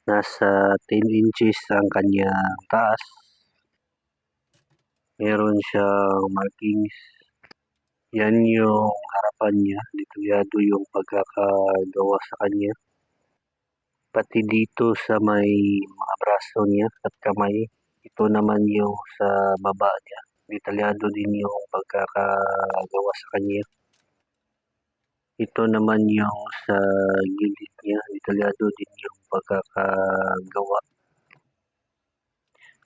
Nasa 10 inches ang kanyang taas. Meron siyang markings. Yan yung harapan niya. Detalyado yung pagkakagawa sa kanya. Pati dito sa may mga braso niya at kamay. Ito naman yung sa baba niya. Detalyado din yung pagkakagawa sa kanya. Ito naman yung sa gilid niya. Detalyado din yung pagkakagawa.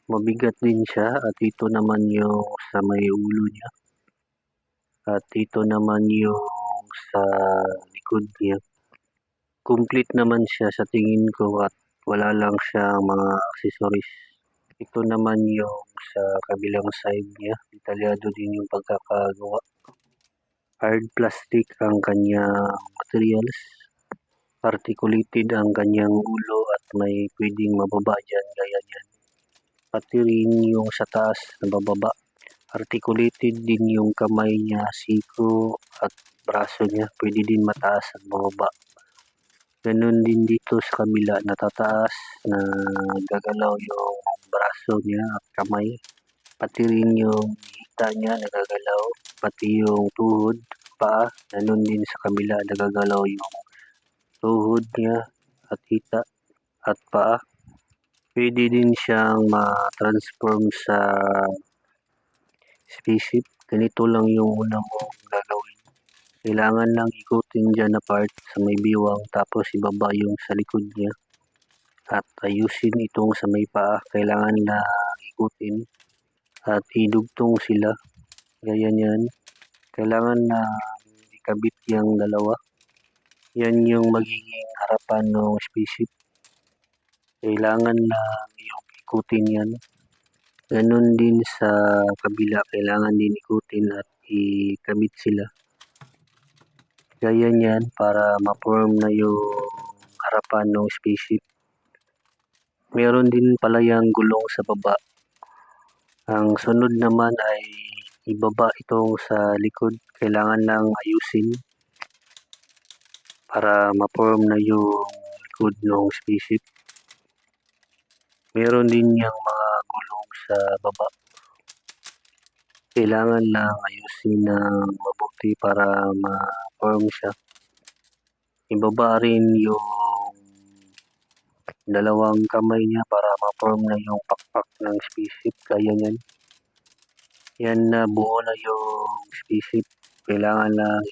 Mabigat din siya at ito naman yung sa may ulo niya. At ito naman yung sa likod niya. Complete naman siya sa tingin ko at wala lang siyang mga accessories. Ito naman yung sa kabilang side niya. Detalyado din yung pagkakagawa. Hard plastic ang kanyang materials. Articulated ang kanyang ulo at may pwedeng mababa dyan gaya niyan. Pati rin yung sa taas na bababa. Articulated din yung kamay niya, siko at braso niya. Pwede din mataas at bababa. Ganun din dito sa kabila, natataas na gagalaw yung braso niya at kamay. Pati rin yung hita niya nagagalaw. Pati yung tuhod, paa. Ganun din sa kabila, nagagalaw yung tuhod niya at hita at paa. Pwede din siyang ma-transform sa spaceship. Ganito lang yung una mo gagawin. Kailangan lang ikutin dyan na part sa may biwang tapos ibaba yung sa likod niya. At ayusin itong sa may paa. Kailangan na ikutin at idugtong sila. Gaya niyan. Kailangan na ikabit yung dalawa. Yan yung magiging harapan ng spaceship. Kailangan na yung ikutin yan. Ganon din sa kabila. Kailangan din ikutin at ikabit sila. Gaya niyan para ma-form na yung harapan ng spaceship. Meron din pala yung gulong sa baba. Ang sunod naman ay ibaba itong sa likod. Kailangan lang ayusin para ma-form na yung likod ng spaceship. Meron din yung mga gulong sa baba. Kailangan lang ayusin ng mabuti para ma-form siya. Ibaba rin yung dalawang kamay niya para ma-form na yung pakpak ng spaceship. Kaya niyan. Yan na buo na yung spaceship. Kailangan lang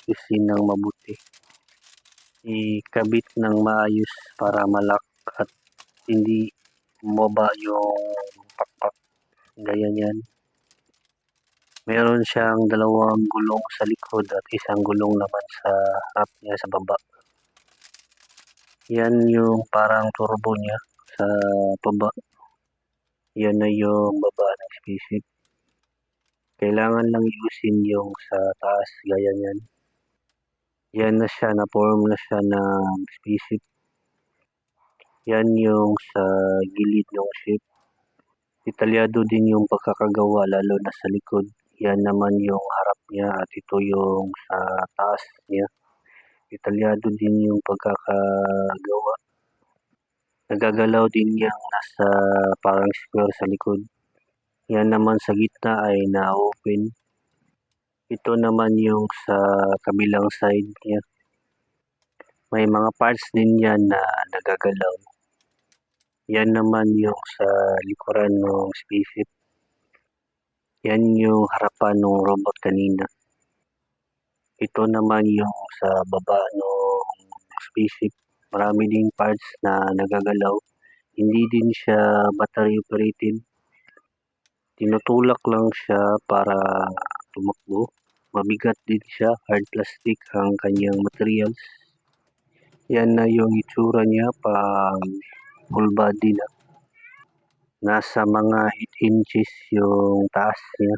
ayusin ng mabuti. Ikabit ng maayos para malak at hindi bumaba yung pakpak. Gaya niyan. Meron siyang dalawang gulong sa likod at isang gulong naman sa harap niya sa baba. Yan yung parang turbo niya sa baba. Yan na yung baba ng spaceship. Kailangan lang ayusin yung sa taas gaya niyan. Yan na siya, na-form na siya ng spaceship. Yan yung sa gilid ng ship. Detalyado din yung pagkakagawa lalo na sa likod. Yan naman yung harap niya at ito yung sa taas niya. Detalyado din yung pagkakagawa. Nagagalaw din yung nasa parang square sa likod. Yan naman sa gitna ay na-open. Ito naman yung sa kabilang side niya. May mga parts din yan na nagagalaw. Yan naman yung sa likuran ng spaceship. Yan yung harapan ng robot kanina. Ito naman yung sa baba ng spaceship. Marami ding parts na nagagalaw. Hindi din siya battery operated. Tinutulak lang siya para tumakbo. Mabigat din siya. Hard plastic ang kanyang materials. Yan na yung itsura niya pang full body na. Nasa mga 8 inches yung taas niya.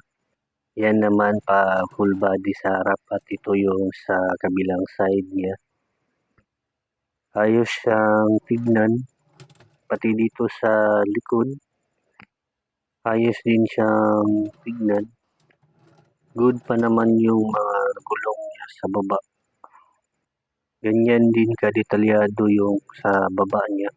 Yan naman pa full body sa harap at ito yung sa kabilang side niya. Ayos siyang tignan. Pati dito sa likod. Ayos din siyang tignan. Good pa naman yung mga gulong niya sa baba. ganyan din kadetalyado yung sa baba niya.